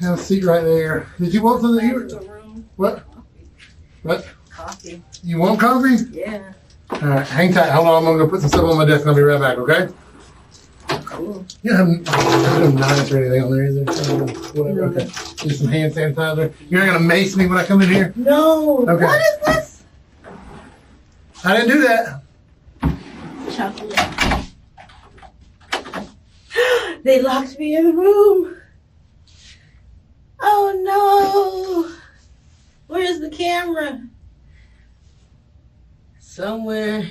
Have a seat right there. Did you want something here? What? What? Coffee. You want coffee? Yeah. All right, hang tight. Hold on, I'm gonna go put some stuff on my desk and I'll be right back, okay? Cool. You don't have no knives or anything on there, is there? Whatever, okay. Just some hand sanitizer. You're not gonna mace me when I come in here? No. Okay. What is this? I didn't do that. Chocolate. They locked me in the room. Oh no. Where's the camera? Somewhere.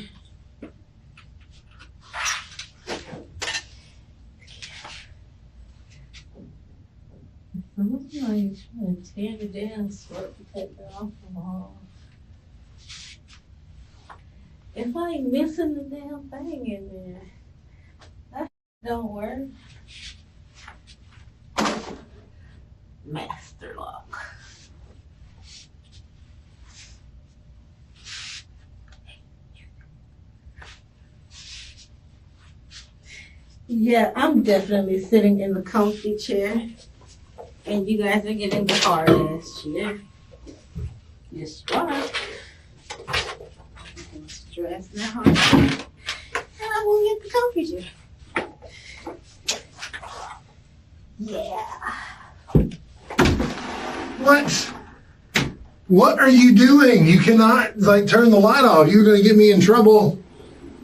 Someone's like trying to tear it down, sort to take that off the wall. It's like missing the damn thing in there. That don't work. Master lock. Yeah, I'm definitely sitting in the comfy chair. And you guys are getting the hard ass chair. Yes, you are. Stress that hard chair. And I'm gonna get the comfy chair. Yeah. What? What are you doing? You cannot like turn the light off. You're gonna get me in trouble.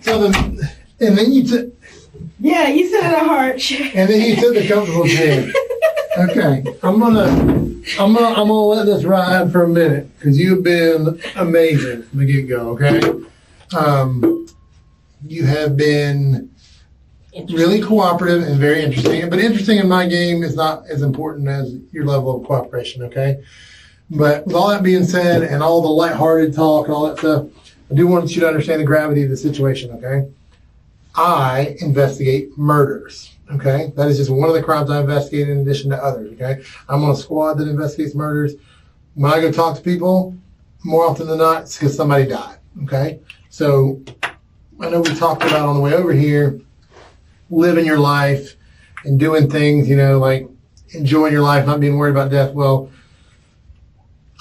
And then you took. Yeah, you said a hard chair. And then you took the comfortable chair. Okay, I'm gonna let this ride for a minute because you've been amazing from the get-go. Okay, you have been really cooperative and very interesting. But interesting in my game is not as important as your level of cooperation. Okay, but with all that being said and all the lighthearted talk and all that stuff, I do want you to understand the gravity of the situation. Okay, I investigate murders. Okay, that is just one of the crimes I investigate in addition to others. Okay, I'm on a squad that investigates murders. When I go talk to people, more often than not, it's because somebody died. Okay, so I know we talked about on the way over here, living your life and doing things, you know, like enjoying your life, not being worried about death. Well,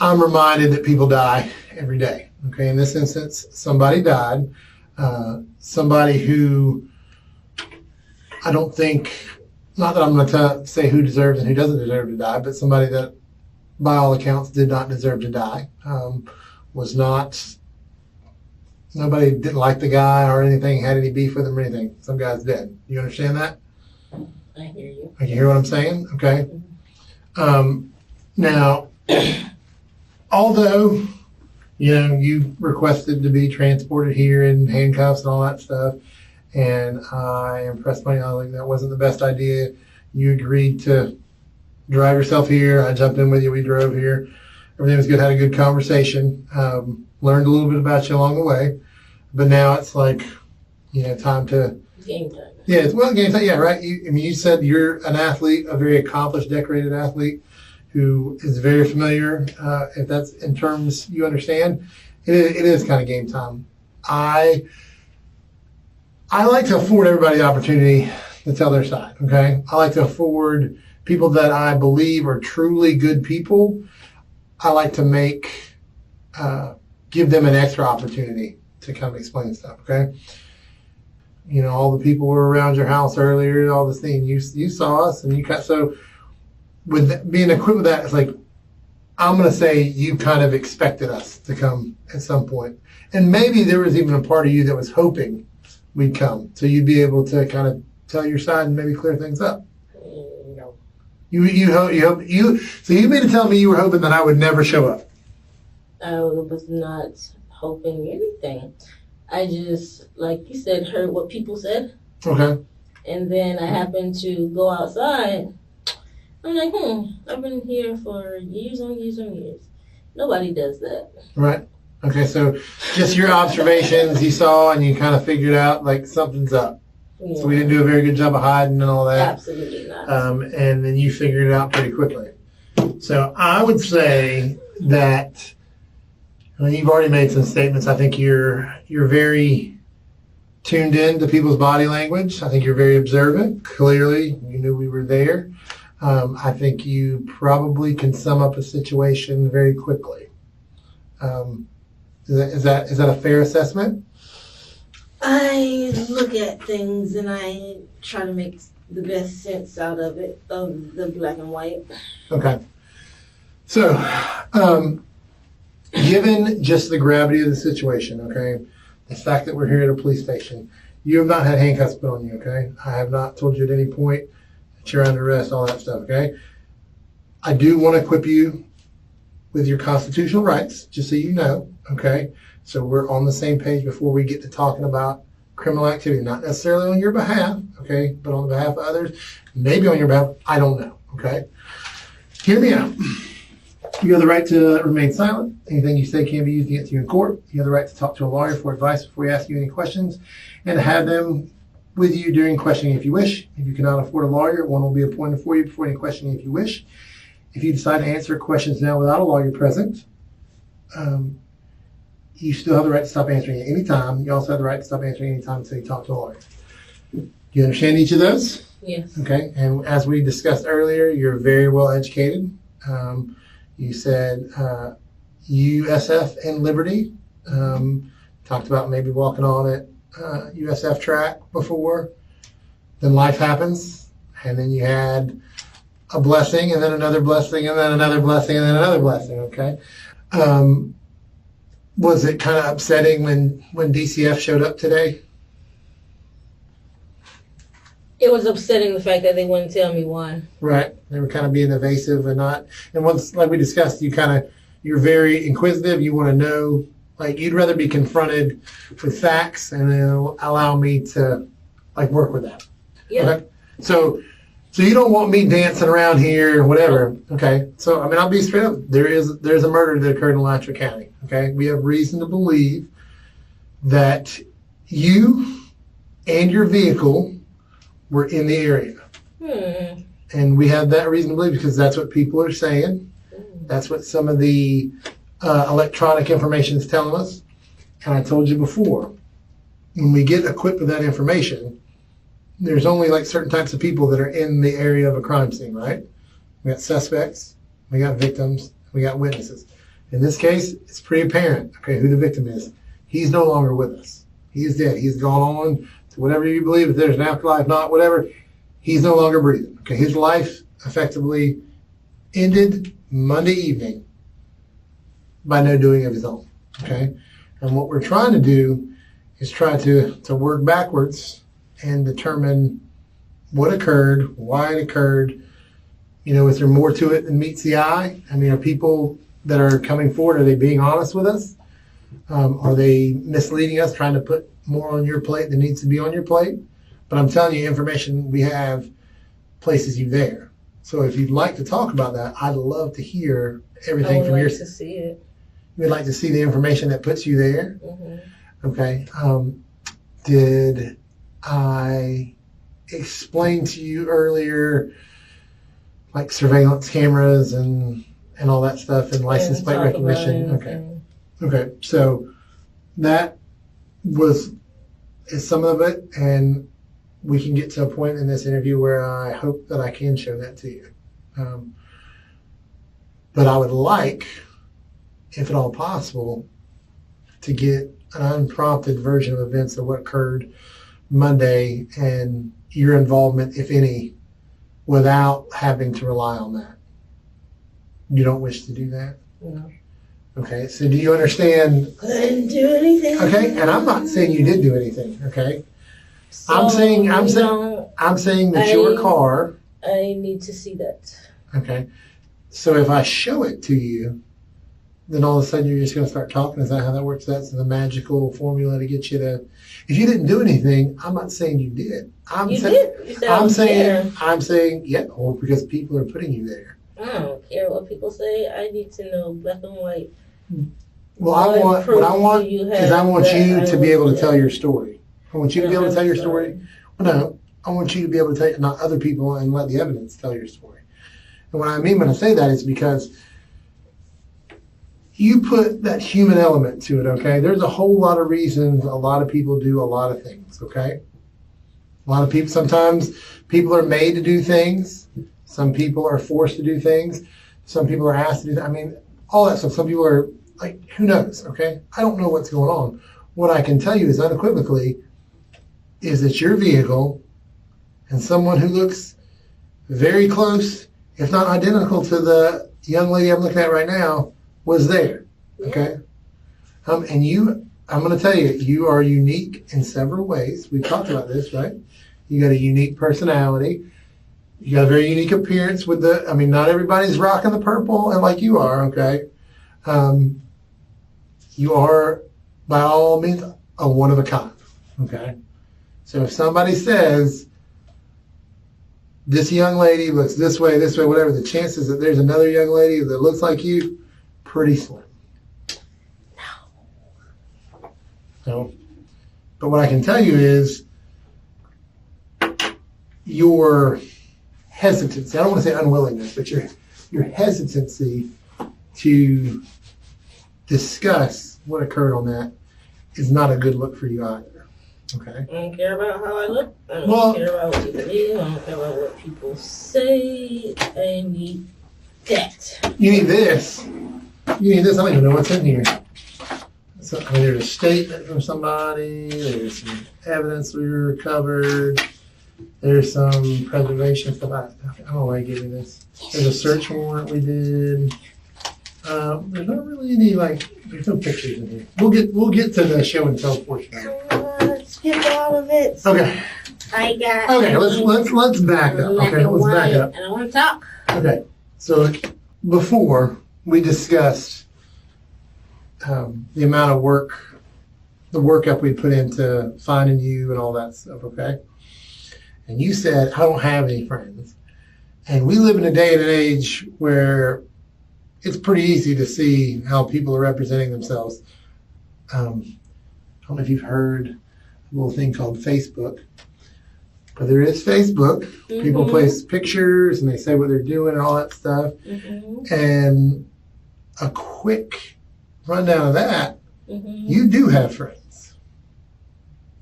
I'm reminded that people die every day. Okay, in this instance, somebody died. Somebody who I don't think, not that I'm going to say who deserves and who doesn't deserve to die, but somebody that, by all accounts, did not deserve to die. Was not, nobody didn't like the guy or anything, had any beef with him or anything. Some guy's dead. You understand that? I hear you. You hear what I'm saying? Okay. Now, although, you know, you requested to be transported here in handcuffs and all that stuff, and I impressed my like that wasn't the best idea. You agreed to drive yourself here. I jumped in with you. We drove here. Everything was good. Had a good conversation. Learned a little bit about you along the way. But now it's like, you know, time to... Game time. Yeah, it's well, game time. Yeah, right. You said you're an athlete, a very accomplished, decorated athlete who is very familiar, if that's in terms you understand. It is kind of game time. I like to afford everybody the opportunity to tell their side, okay? I like to afford people that I believe are truly good people. I like to give them an extra opportunity to kind of explain stuff, okay? You know, all the people were around your house earlier, all this thing, you saw us, and you got, so with being equipped with that, it's like, I'm going to say you kind of expected us to come at some point. And maybe there was even a part of you that was hoping we'd come, so you'd be able to kind of tell your side and maybe clear things up. No. So you mean to tell me you were hoping that I would never show up? I was not hoping anything. I just, like you said, heard what people said. Okay. And then I happened to go outside. I'm like, I've been here for years on years on years. Nobody does that. Right. Okay, so just your observations you saw and you kind of figured out like something's up. Yeah. So we didn't do a very good job of hiding and all that. Absolutely not. And then you figured it out pretty quickly. So I would say that you've already made some statements. I think you're very tuned in to people's body language. I think you're very observant. Clearly, you knew we were there. I think you probably can sum up a situation very quickly. Is that a fair assessment? I look at things and I try to make the best sense out of it, of the black and white. Okay. So, given just the gravity of the situation, okay, the fact that we're here at a police station, you have not had handcuffs put on you, okay? I have not told you at any point that you're under arrest, all that stuff, okay? I do want to equip you with your constitutional rights, just so you know, okay? So we're on the same page before we get to talking about criminal activity, not necessarily on your behalf, okay, but on behalf of others, maybe on your behalf, I don't know, okay? Hear me out. You have the right to remain silent. Anything you say can be used against you in court. You have the right to talk to a lawyer for advice before we ask you any questions, and to have them with you during questioning if you wish. If you cannot afford a lawyer, one will be appointed for you before any questioning if you wish. If you decide to answer questions now without a lawyer present, you still have the right to stop answering at any time. You also have the right to stop answering any time until you talk to a lawyer. Do you understand each of those? Yes. Okay. And as we discussed earlier, you're very well educated. You said USF and Liberty. Talked about maybe walking on it USF track before. Then life happens, and then you had a blessing, and then another blessing, and then another blessing, and then another blessing. Okay. Was it kind of upsetting when DCF showed up today? It was upsetting the fact that they wouldn't tell me why. Right. They were kind of being evasive and not. And once, like we discussed, you're very inquisitive. You want to know, like, you'd rather be confronted with facts and then allow me to, like, work with that. Yeah. Okay? So you don't want me dancing around here or whatever. Okay. So, I mean, I'll be straight up. There's a murder that occurred in Alachua County. Okay. We have reason to believe that you and your vehicle were in the area. And we have that reason to believe because that's what people are saying. That's what some of the electronic information is telling us. And I told you before, when we get equipped with that information, there's only like certain types of people that are in the area of a crime scene, right? We got suspects, we got victims, we got witnesses. In this case, it's pretty apparent, okay, who the victim is. He's no longer with us. He is dead. He's gone on to whatever you believe, if there's an afterlife, not whatever. He's no longer breathing. Okay, his life effectively ended Monday evening by no doing of his own. Okay, and what we're trying to do is try to work backwards and determine what occurred, why it occurred. You know, is there more to it than meets the eye? I mean, are people that are coming forward, are they being honest with us? Are they misleading us, trying to put more on your plate than needs to be on your plate? But I'm telling you, information we have places you there. So if you'd like to talk about that, I'd love to hear everything from your side. I would like to see it. You'd like to see the information that puts you there? Mm-hmm. Okay. Did I explain to you earlier, like surveillance cameras and all that stuff and license plate recognition? Okay. Okay. So that is some of it, and we can get to a point in this interview where I hope that I can show that to you. But I would like, if at all possible, to get an unprompted version of events of what occurred Monday and your involvement, if any, without having to rely on that. You don't wish to do that? No. Okay, so do you understand? I didn't do anything. Okay, and I'm not saying you did do anything, okay? So, I'm saying that your car. I need to see that. Okay, so if I show it to you, then all of a sudden you're just going to start talking. Is that how that works? That's the magical formula to get you to. If you didn't do anything, I'm not saying you did. You did. I'm saying, yeah, well, because people are putting you there. I don't care what people say. I need to know black and white. Well, I want you to be able to tell your story. I want you to be able to tell your story. Well, no, I want you to be able to tell, not other people, and let the evidence tell your story. And what I mean when I say that is because you put that human element to it, okay? There's a whole lot of reasons a lot of people do a lot of things, okay? A lot of people, sometimes people are made to do things. Some people are forced to do things. Some people are asked to do, I mean, all that stuff. Some people are like, who knows, okay? I don't know what's going on. What I can tell you is unequivocally is that your vehicle and someone who looks very close, if not identical to the young lady I'm looking at right now, was there, okay? And you, I'm going to tell you, you are unique in several ways. We've talked about this, right? You got a unique personality. You got a very unique appearance with the, I mean, not everybody's rocking the purple and like you are, okay? You are, by all means, a one of a kind, okay? So if somebody says, this young lady looks this way, whatever, the chances that there's another young lady that looks like you, pretty slim. No. But what I can tell you is your hesitancy, I don't want to say unwillingness, but your hesitancy to discuss what occurred on that is not a good look for you either. Okay. I don't care about how I look. I don't care about what people do. I don't care about what people say. I need that. You need this. You need this. I don't even know what's in here. So, I mean, there's a statement from somebody. There's some evidence we recovered. There's some preservation stuff. I don't know why I gave you this. There's a search warrant we did. There's not really any, there's no pictures in here. We'll get to the show and tell portion of it. Skip all of it. Okay. I got. Okay, let's back up. Okay, let's back up. I don't want to talk. Okay, so before we discussed the amount of work, the workup we put into finding you and all that stuff. Okay, and you said I don't have any friends, and we live in a day and an age where it's pretty easy to see how people are representing themselves. I don't know if you've heard little thing called Facebook, but there is Facebook. Mm-hmm. People post pictures and they say what they're doing and all that stuff. Mm-hmm. And a quick rundown of that, you do have friends.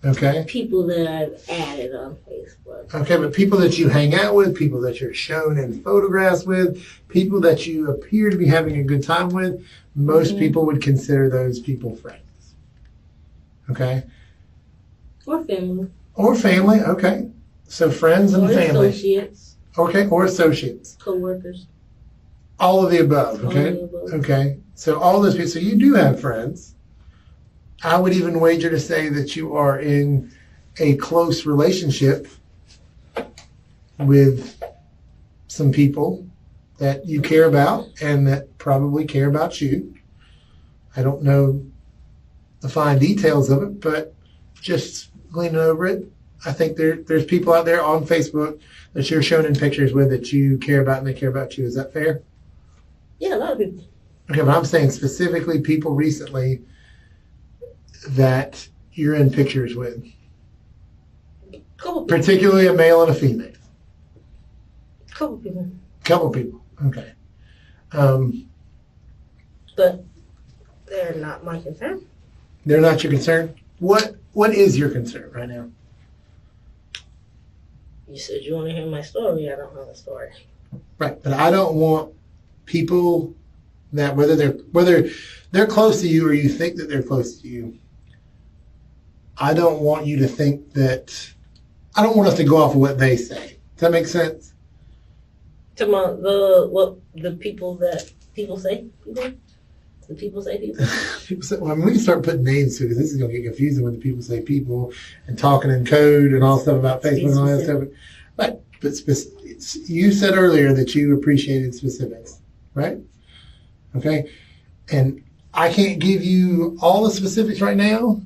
Okay? People that I've added on Facebook. Okay, but people that you hang out with, people that you're shown in photographs with, people that you appear to be having a good time with, most people would consider those people friends. Okay? Or family. Or family, okay. So friends and family. Associates. Okay, or associates. Co-workers. All of the above, okay? All of the above. Okay, so all those people, so you do have friends. I would even wager to say that you are in a close relationship with some people that you care about and that probably care about you. I don't know the fine details of it, but just gleaning over it, I think there's people out there on Facebook that you're shown in pictures with that you care about and they care about you. Is that fair? Yeah, a lot of people. Okay, but I'm saying specifically people recently that you're in pictures with. Couple people. Particularly a male and a female. Couple people. Couple people, okay. But they're not my concern. They're not your concern? What is your concern right now? You said you want to hear my story. I don't know the story. Right, but I don't want people that whether they're close to you or you think that they're close to you, I don't want you to think that, I don't want us to go off of what they say. Does that make sense? To the people that people say people? The people say people? People say, well, I mean, we can start putting names to it because this is going to get confusing when the people say people and talking in code and all stuff about Facebook and all that stuff. Right. But you said earlier that you appreciated specifics, right? Okay. And I can't give you all the specifics right now,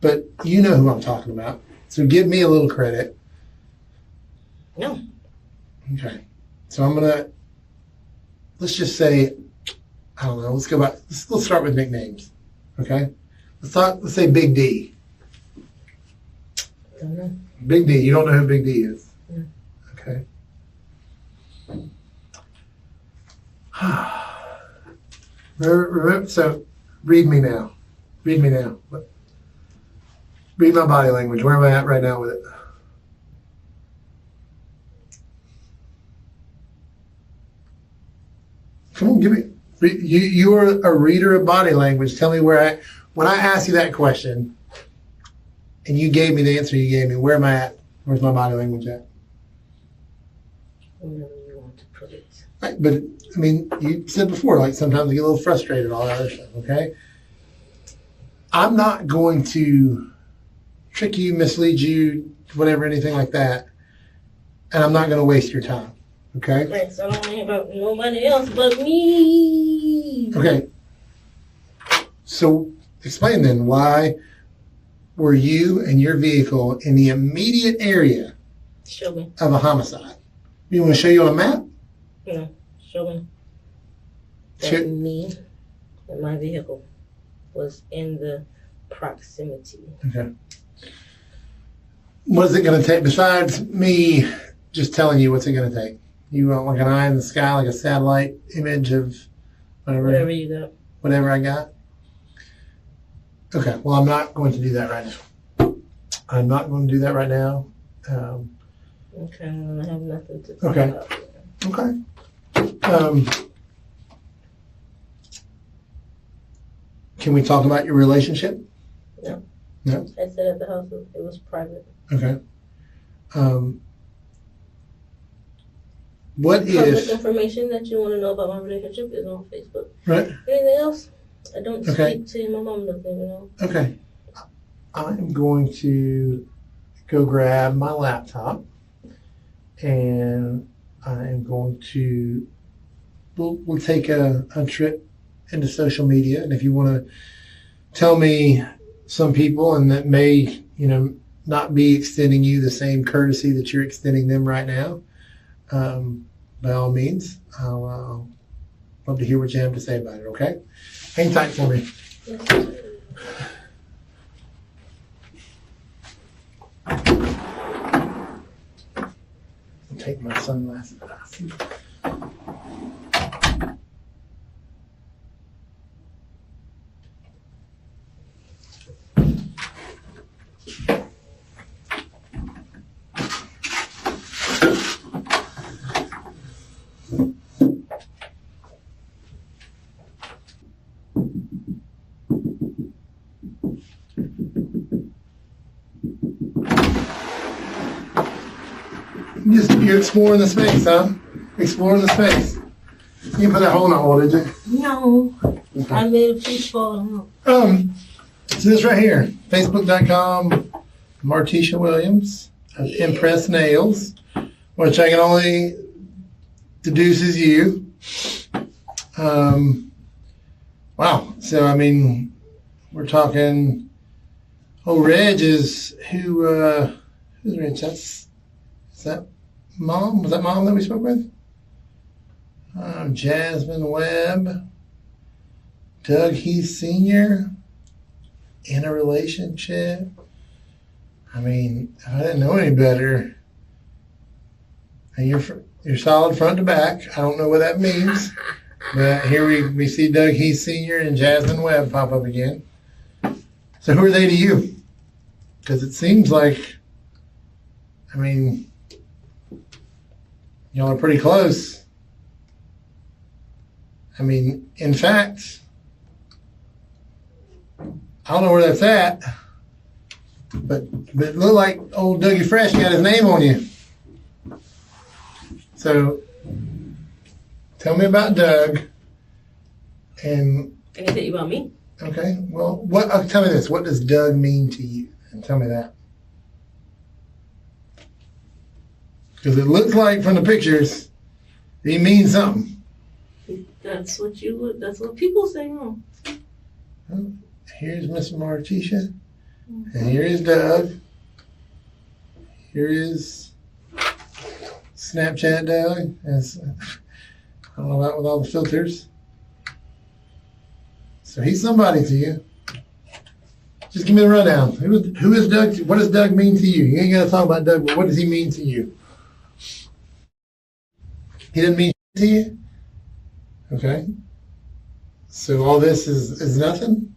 but you know who I'm talking about. So give me a little credit. No. Okay. So let's just say, I don't know. Let's go back. Let's start with nicknames. Okay. Let's say Big D. Don't know. Big D. You don't know who Big D is. No. Okay. So read me now. Read me now. Read my body language. Where am I at right now with it? Come on, give me. You're a reader of body language. Tell me when I asked you that question, and you gave me the answer you gave me. Where am I at? Where's my body language at? Wherever you want to put it. Right, but I mean, you said before, like sometimes I get a little frustrated, all that other stuff. Okay, I'm not going to trick you, mislead you, whatever, anything like that, and I'm not going to waste your time. Okay. Right, so I don't care about nobody else but me. Okay. So explain then, why were you and your vehicle in the immediate area Show me. of a homicide? You want to show you on a map? No, show me. That Sure. me and my vehicle was in the proximity. Okay. What is it going to take besides me just telling you what's it going to take? You want like an eye in the sky, like a satellite image of Whatever you got. whatever I got? Okay, well, I'm not going to do that right now. I'm not going to do that right now. Okay, well, I have nothing to talk Okay. about. Okay. Can we talk about your relationship? No. No? I said at the house it was private. Okay. What Public if... information that you want to know about my relationship is on Facebook. Right. Anything else? I don't Okay. speak to my mom doesn't even know. Okay. I'm going to go grab my laptop and I'm going to... We'll take a trip into social media, and if you want to tell me some people and that may, not be extending you the same courtesy that you're extending them right now, by all means, I'll love to hear what you have to say about it, okay? Hang tight for me. I'll take my sunglasses off. You're exploring the space, huh? Exploring the space. You didn't put that hole in the hole, did you? No. Okay. I made a piece fall. So this right here, Facebook.com, Martesha Williams, of Impress Nails, which I can only deduce is you. Wow. So, I mean, we're talking, Reg is who's Reg? Is that Mom? Was that Mom that we spoke with? Jasmine, Webb, Doug Heath Sr., in a relationship. I mean, if I didn't know any better, and you're solid front to back. I don't know what that means, but here we see Doug Heath Sr. and Jasmine Webb pop up again. So who are they to you? Because it seems like, I mean, y'all are pretty close. I mean, in fact, I don't know where that's at, but it looked like old Dougie Fresh got his name on you. So, tell me about Doug. And Anything about me? okay, well, tell me this: what does Doug mean to you? And tell me that, because it looks like from the pictures he means something. That's what people say wrong. Well, here's Miss Martesha, and here is Doug. Here is Snapchat Doug. I don't know about with all the filters. So he's somebody to you. Just give me the rundown. Who is Doug? What does Doug mean to you? You ain't got to talk about Doug, but what does he mean to you? He didn't mean to you? Okay. So all this is nothing?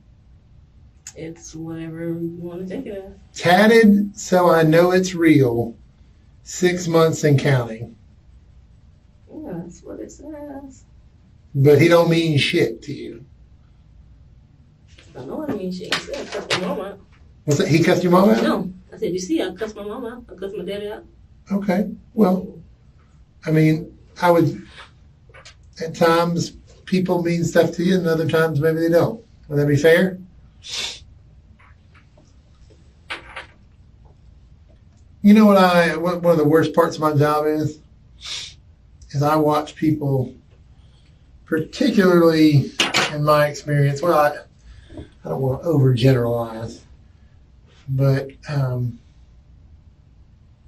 It's whatever you want to take it as. Tatted so I know it's real. 6 months and counting. Yeah, that's what it says. But he don't mean shit to you. I know what I mean shit. I cussed my mom out. What's that? He cussed your mom out? No. I said, you see, I cussed my mom out. I cussed my daddy out. Okay. Well, I mean, I would, at times, people mean stuff to you, and other times maybe they don't. Would that be fair? You know what one of the worst parts of my job is I watch people, particularly in my experience, well, I don't want to overgeneralize, but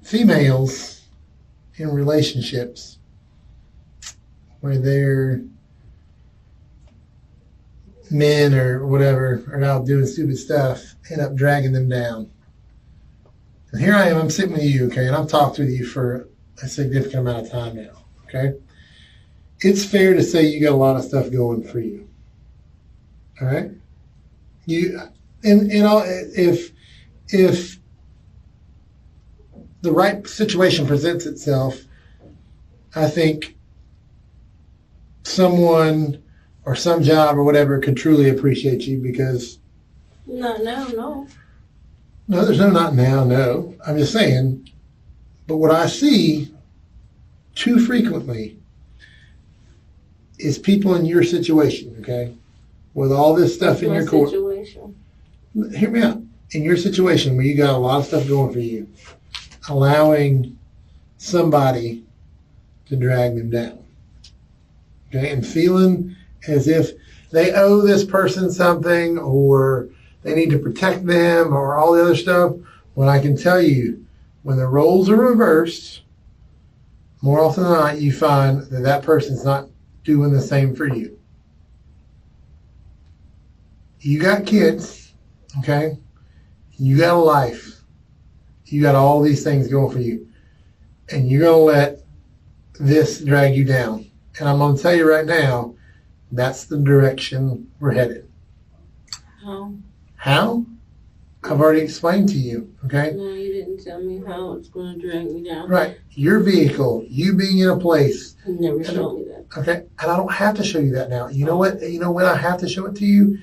females in relationships where their men or whatever are out doing stupid stuff end up dragging them down. And here I am, I'm sitting with you, okay, and I've talked with you for a significant amount of time now, okay? It's fair to say you got a lot of stuff going for you, all right? If the right situation presents itself, I think someone or some job or whatever could truly appreciate you because... Not now, no. No, there's no not now, no. I'm just saying, but what I see too frequently is people in your situation, okay, with all this stuff in your court. Situation. Hear me out. In your situation where you got a lot of stuff going for you, allowing somebody to drag them down, okay, and feeling as if they owe this person something or they need to protect them or all the other stuff, when I can tell you, when the roles are reversed, more often than not, you find that that person's not doing the same for you. You got kids, okay? You got a life. You got all these things going for you. And you're going to let this drag you down. And I'm going to tell you right now, that's the direction we're headed. How? How? I've already explained to you, okay? No, you didn't tell me how it's going to drag me down. Right. Your vehicle, you being in a place. You never showed me that. Okay. And I don't have to show you that now. You know what? You know when I have to show it to you?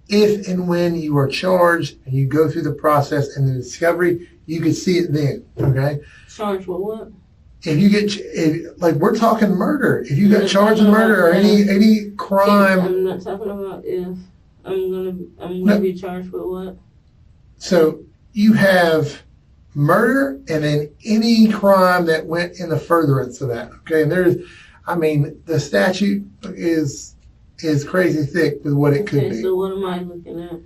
If and when you are charged and you go through the process and the discovery, you can see it then, okay? Charged with what? If you get, like we're talking murder. If you got charged with murder or any crime. I'm not talking about if. I'm gonna be charged with what? So you have murder and then any crime that went in the furtherance of that. Okay, and the statute is crazy thick with what it could be. So what am I looking at?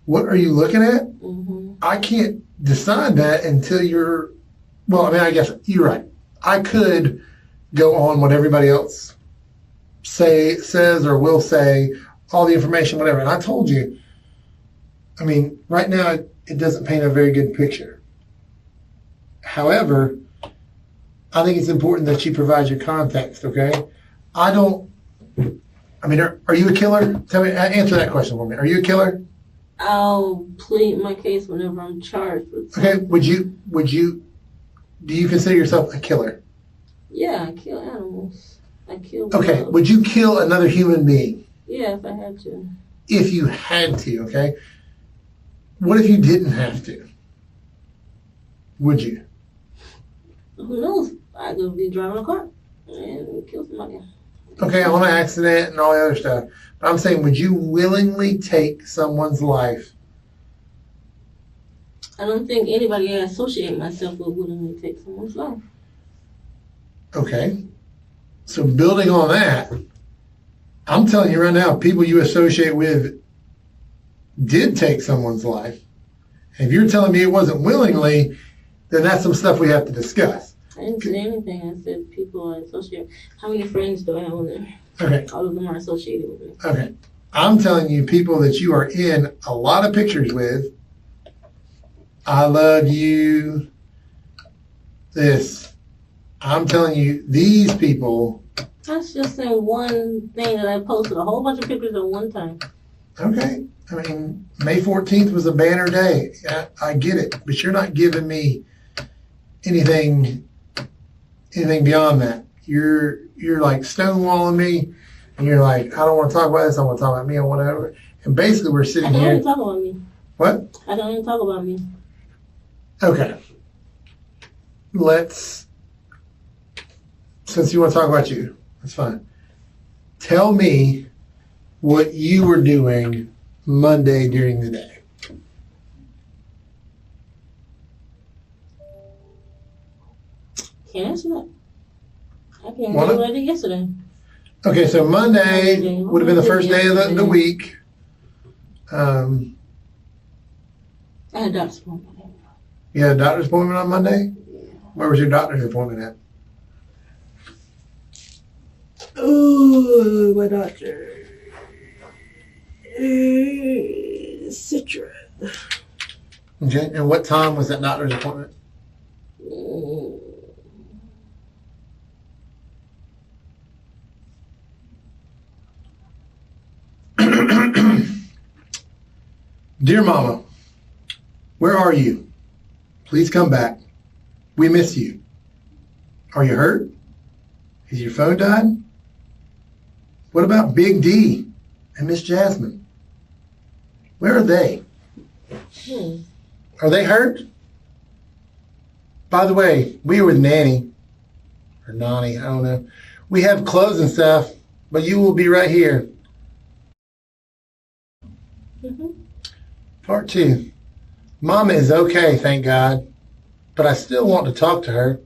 What are you looking at? Mm-hmm. I can't decide that until you're. Well, I mean, I guess you're right. I could go on what everybody else says or will say. All the information, whatever. And I told you, I mean, right now it doesn't paint a very good picture. However, I think it's important that you provide your context, okay? Are you a killer? Tell me, answer that question for me. Are you a killer? I'll plead my case whenever I'm charged with something. Okay, do you consider yourself a killer? Yeah, I kill animals. I kill Okay, dogs. would you kill another human being? Yeah, if I had to. If you had to, okay? What if you didn't have to? Would you? Who knows? I could be driving a car and kill somebody. Okay, on an accident and all the other stuff. But I'm saying, would you willingly take someone's life? I don't think anybody I associate myself with willingly take someone's life. Okay. So building on that, I'm telling you right now, people you associate with did take someone's life. And if you're telling me it wasn't willingly, then that's some stuff we have to discuss. I didn't say anything. I said people I associate. How many friends do I have on there? Okay. All of them are associated with me. Okay. I'm telling you, people that you are in a lot of pictures with, I love you, this. I'm telling you, these people. That's just in one thing that I posted a whole bunch of pictures at one time. Okay. I mean, May 14th was a banner day. I get it. But you're not giving me anything beyond that. you're like stonewalling me, and you're like, I don't want to talk about this. I want to talk about me or whatever. And basically, we're sitting here. I don't talk about me. What? I don't even talk about me. Okay. Since you want to talk about you, that's fine. Tell me what you were doing Monday during the day. Can't answer that. I can't remember what I did yesterday. Okay, so Monday would have been the first day of the week. I had a doctor's appointment. You had a doctor's appointment on Monday? Where was your doctor's appointment at? Oh, my doctor. Citra. Okay, and what time was that doctor's appointment? Dear Mama, where are you? Please come back. We miss you. Are you hurt? Has your phone died? What about Big D and Miss Jasmine? Where are they? Are they hurt? By the way, we were with Nanny, or Nani, I don't know. We have clothes and stuff, but you will be right here. Part 2. Mama is okay, thank God, but I still want to talk to her.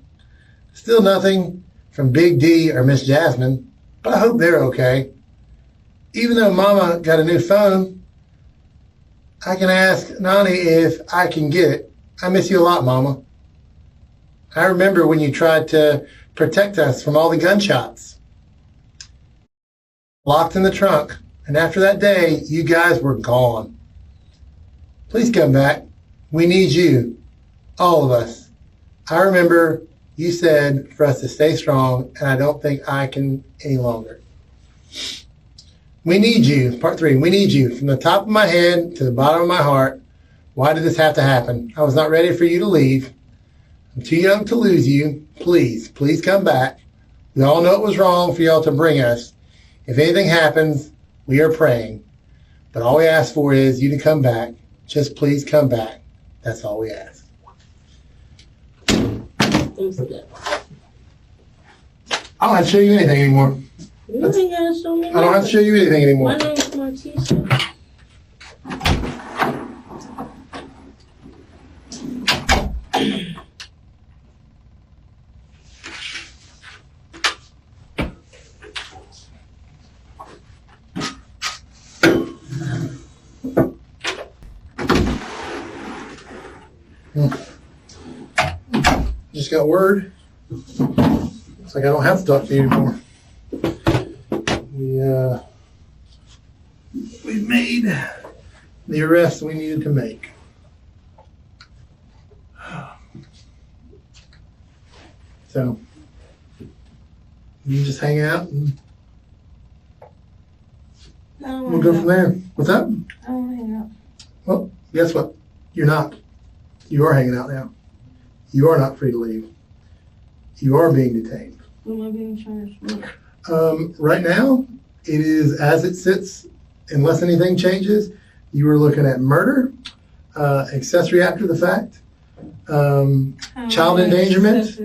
Still nothing from Big D or Miss Jasmine, but I hope they're okay. Even though Mama got a new phone, I can ask Nani if I can get it. I miss you a lot, Mama. I remember when you tried to protect us from all the gunshots. Locked in the trunk, and after that day, you guys were gone. Please come back. We need you. All of us. I remember you said for us to stay strong, and I don't think I can any longer. We need you. Part 3. We need you. From the top of my head to the bottom of my heart. Why did this have to happen? I was not ready for you to leave. I'm too young to lose you. Please, please come back. We all know it was wrong for y'all to bring us. If anything happens, we are praying. But all we ask for is you to come back. Just please come back. That's all we ask. I don't have to show you anything anymore. You ain't gotta show me. I don't have to show you anything anymore. My name's Martesha. Just got word. It's like I don't have to talk to you anymore. We made the arrest we needed to make. So you just hang out and we'll go from there. What's up? I don't hang out. Well, guess what? You're not. You are hanging out now. You are not free to leave. You are being detained. What am I being charged with? Right now, it is as it sits, unless anything changes. You are looking at murder, accessory after the fact, child endangerment,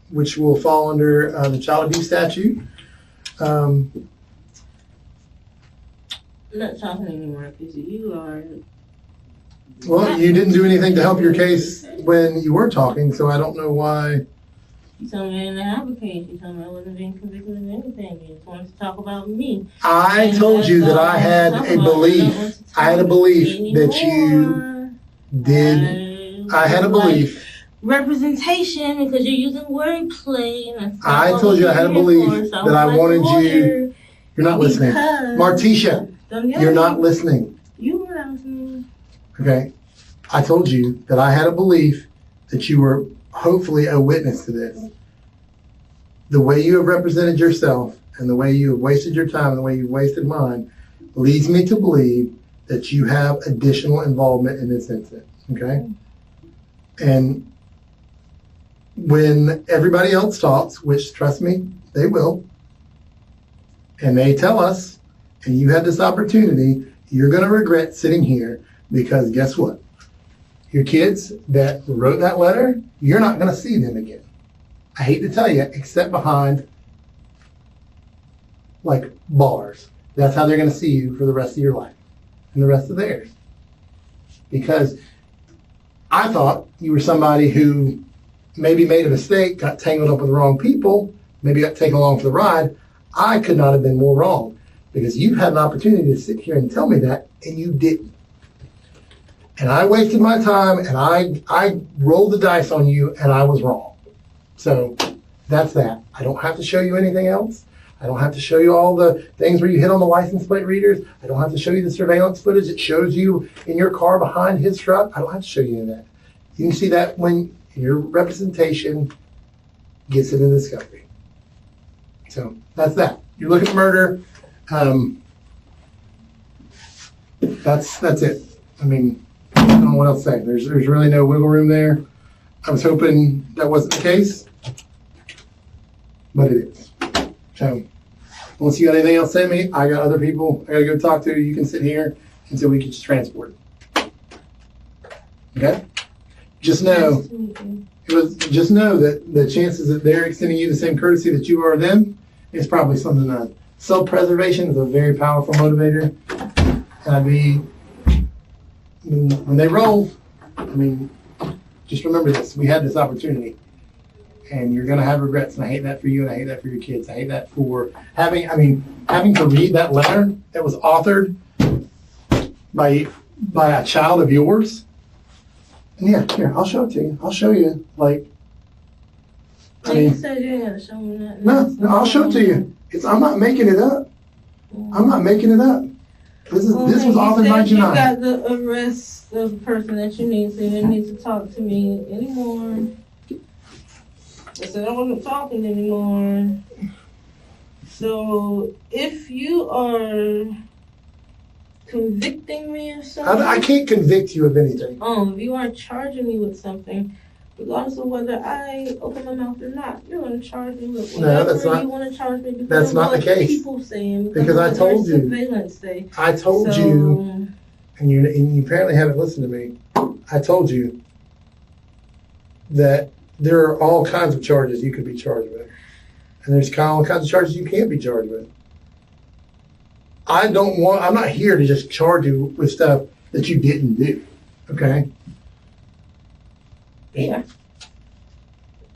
which will fall under the child abuse statute. I'm not talking anymore because you are. Well, you didn't do anything to help your case when you were talking, so I don't know why. You told me I didn't have a case. You told me I wasn't being convicted of anything. You just wanted to talk about me. I told you that I had a belief. I had a belief that you did. I had a belief. Representation, because you're using wordplay. I told you I had a belief that I wanted you. You're not listening. Martesha, you're not listening. You were not listening. Okay. I told you that I had a belief that you were hopefully a witness to this. The way you have represented yourself and the way you have wasted your time and the way you've wasted mine leads me to believe that you have additional involvement in this incident. Okay? And when everybody else talks, which trust me, they will, and they tell us, and you had this opportunity, you're going to regret sitting here because guess what? Your kids that wrote that letter, you're not going to see them again. I hate to tell you, except behind like bars. That's how they're going to see you for the rest of your life and the rest of theirs. Because I thought you were somebody who maybe made a mistake, got tangled up with the wrong people, maybe got taken along for the ride. I could not have been more wrong because you had an opportunity to sit here and tell me that, and you didn't. And I wasted my time, and I rolled the dice on you, and I was wrong. So that's that. I don't have to show you anything else. I don't have to show you all the things where you hit on the license plate readers. I don't have to show you the surveillance footage that shows you in your car behind his truck. I don't have to show you any of that. You can see that when your representation gets into discovery. So that's that. You're looking at murder. That's it. I mean, I don't know what else to say. There's really no wiggle room there. I was hoping that wasn't the case, but it is. So, unless you got anything else to say to me, I got other people I got to go talk to. You can sit here until we get you transported. Okay? Just know that the chances that they're extending you the same courtesy that you are them is probably something that self-preservation is a very powerful motivator. And when they roll, I mean, just remember this. We had this opportunity. And you're going to have regrets, and I hate that for you, and I hate that for your kids. I hate that for having to read that letter that was authored by a child of yours. And yeah, here, I'll show it to you. I'll show you, You said you had to show me that. No, I'll show it to you. I'm not making it up. I'm not making it up. This was authored by Janai. You got the arrest of the person that you need, so you didn't need to talk to me anymore. I said I wasn't talking anymore. So if you are convicting me of something, I can't convict you of anything. If you are charging me with something, regardless of whether I open my mouth or not, you're going to charge me with whatever you want to charge me. That's not the case. People saying because I told you. Surveillance say. I told you, and you apparently haven't listened to me. I told you that there are all kinds of charges you could be charged with. And there's all kinds of charges you can't be charged with. I'm not here to just charge you with stuff that you didn't do. Okay? Yeah.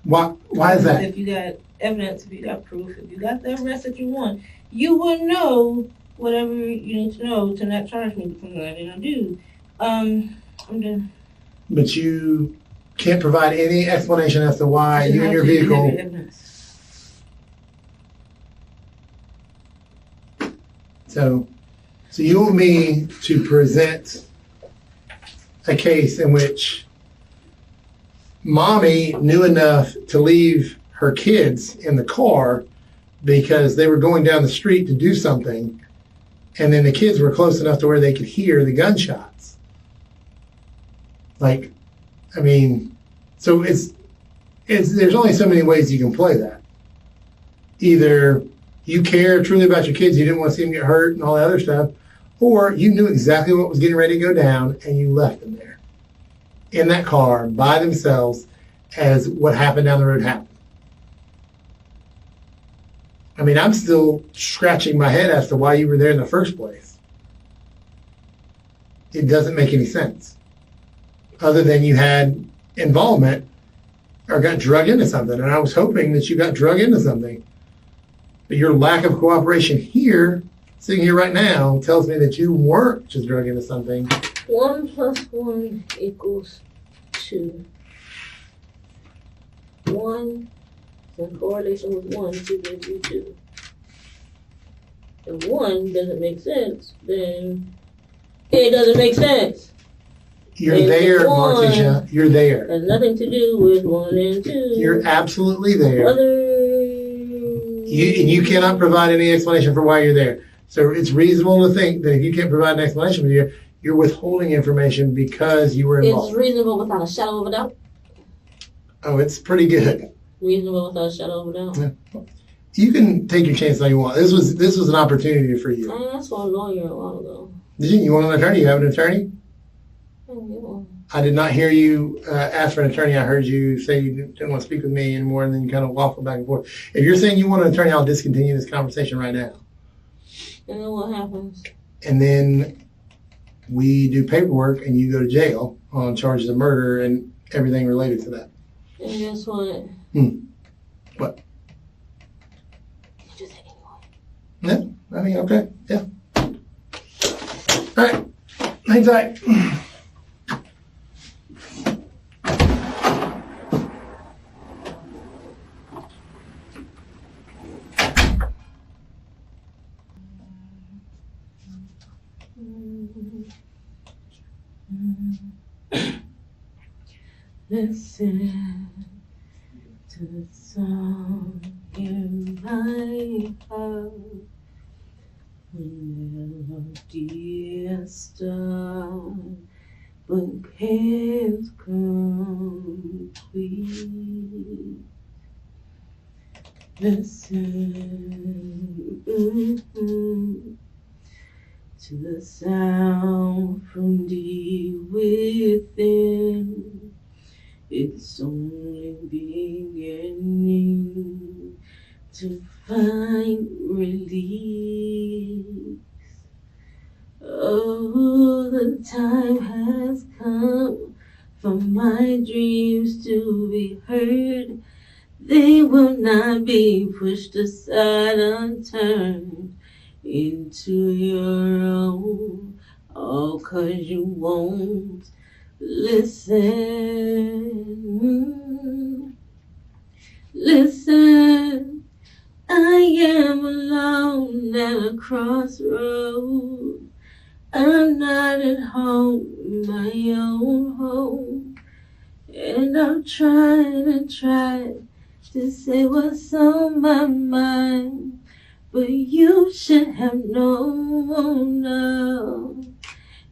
Why is that? If you got evidence, if you got proof, if you got the arrest that you want, you will know whatever you need to know to not charge me because I didn't do. I'm done. But you can't provide any explanation as to why you and your vehicle. So you want me to present a case in which mommy knew enough to leave her kids in the car because they were going down the street to do something, and then the kids were close enough to where they could hear the gunshots. So there's only so many ways you can play that. Either you care truly about your kids, you didn't want to see them get hurt and all that other stuff, or you knew exactly what was getting ready to go down and you left them there in that car by themselves as what happened down the road happened. I'm still scratching my head as to why you were there in the first place. It doesn't make any sense. Other than you had involvement or got drug into something. And I was hoping that you got drug into something. But your lack of cooperation here, sitting here right now, tells me that you weren't just drug into something. 1 + 1 = 2. 1 in correlation with 1 to give you 2. If 1 doesn't make sense, then it doesn't make sense. You're there, Martesha. You're there. Has nothing to do with 1 and 2. You're absolutely there. You cannot provide any explanation for why you're there. So it's reasonable to think that if you can't provide an explanation, you're withholding information because you were involved. It's reasonable without a shadow of a doubt. Oh, it's pretty good. Reasonable without a shadow of a doubt. Yeah. You can take your chance all you want. This was an opportunity for you. I asked for a lawyer a while ago. Did you? You want an attorney? You have an attorney? Yeah. I did not hear you ask for an attorney. I heard you say you didn't want to speak with me anymore, and then you kind of waffle back and forth. If you're saying you want an attorney, I'll discontinue this conversation right now. And then what happens? And then we do paperwork, and you go to jail on charges of murder and everything related to that. And guess what? What? You just hit anyone. Yeah, I mean, okay, yeah. All right, hang tight. Listen to the song in my heart. Melody start, but can't complete. Listen to the sound from deep within. It's only beginning to find release. Oh, the time has come for my dreams to be heard. They will not be pushed aside unturned into your own, all 'cause you won't listen. Listen, I am alone at a crossroad. I'm not at home in my own home, and I'm trying to say what's on my mind, but you should have known now.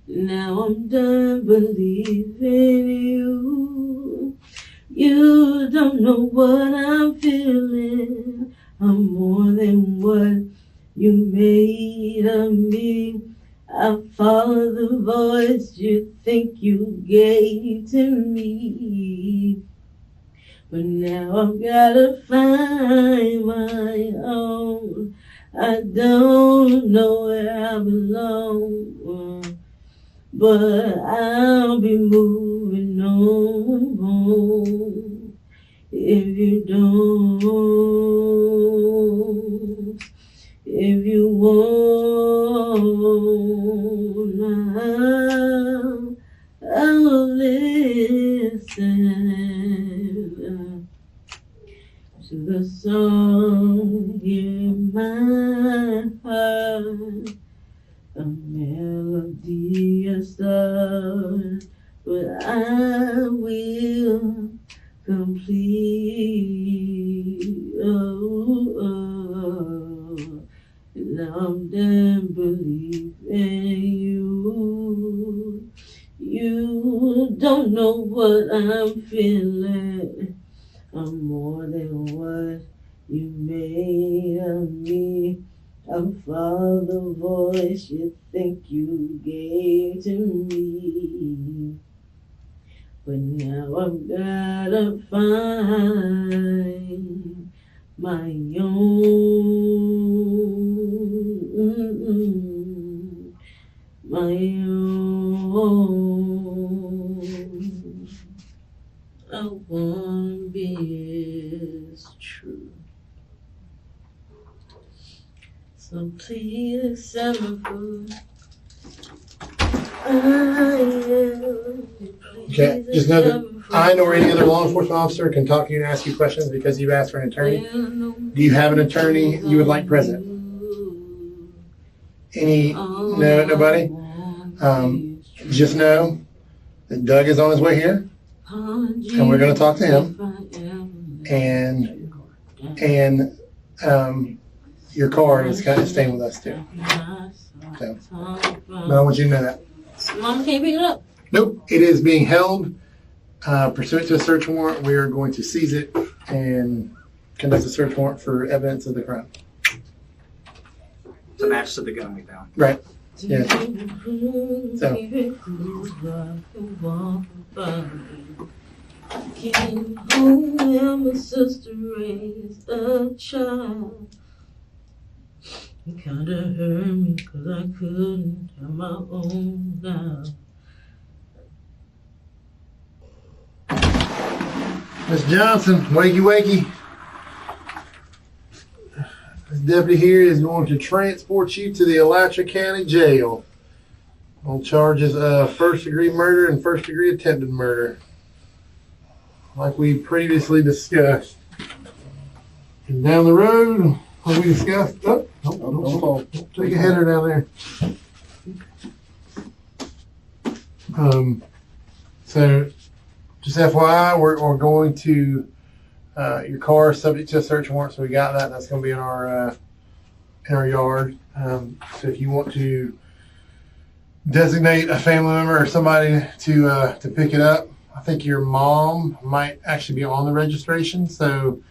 Now I'm done believing you. You don't know what I'm feeling. I'm more than what you made of me. I follow the voice you think you gave to me. But now I've gotta find my own. I don't know where I belong, but I'll be moving on if you don't. If you won't, I'll listen to the song in my heart. A melody I start, but I will complete. Oh. Now I'm done believing you. You don't know what I'm feeling. I'm more than what you made of me. I follow the voice you think you gave to me. But now I've gotta find my own, my own. I won't be as true. So please accept my food. Okay, just know that I nor any other law enforcement officer can talk to you and ask you questions because you've asked for an attorney. Do you have an attorney you would like present? No, nobody? Just know that Doug is on his way here, and we're going to talk to him, and your card is kind of staying with us too. So, but I want you to know that. Mom can't pick it up. Nope, it is being held Pursuant to a search warrant, we are going to seize it and conduct a search warrant for evidence of the crime. To match to the gun we found. Right. Yeah. So. Came home where my sister raised a child. It kinda hurt me 'cause I couldn't have my own now. Miss Johnson, wakey wakey. This deputy here is going to transport you to the Alachua County Jail on charges of first-degree murder and first-degree attempted murder, like we previously discussed. And down the road, like we discussed, don't fall. Don't take a header down there. So, just FYI, we're going to your car is subject to a search warrant, so we got that. That's going to be in our yard. So if you want to designate a family member or somebody to pick it up, I think your mom might actually be on the registration. So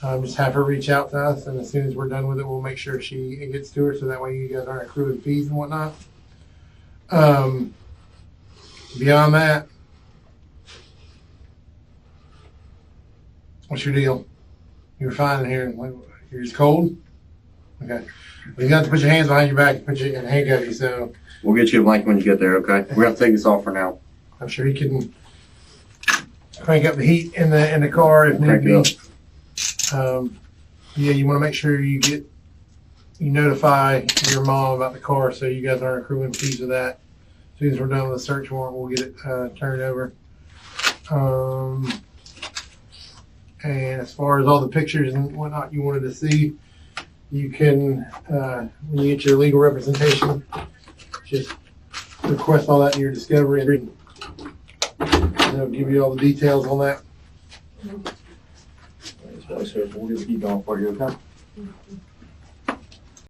just have her reach out to us, and as soon as we're done with it, we'll make sure it gets to her, so that way you guys aren't accruing fees and whatnot. Beyond that, what's your deal? You're fine in here. You're just cold? Okay. Well, you got to put your hands behind your back and put you in handcuff you, so. We'll get you a blanket when you get there, okay? We're going to take this off for now. I'm sure he can crank up the heat in the car if need be. Yeah, you want to make sure you notify your mom about the car, so you guys aren't accruing fees of that. As soon as we're done with the search warrant, we'll get it turned over. And as far as all the pictures and whatnot you wanted to see, you can, when you get your legal representation, just request all that in your discovery, and they'll give you all the details on that. We'll get the key going for you, okay?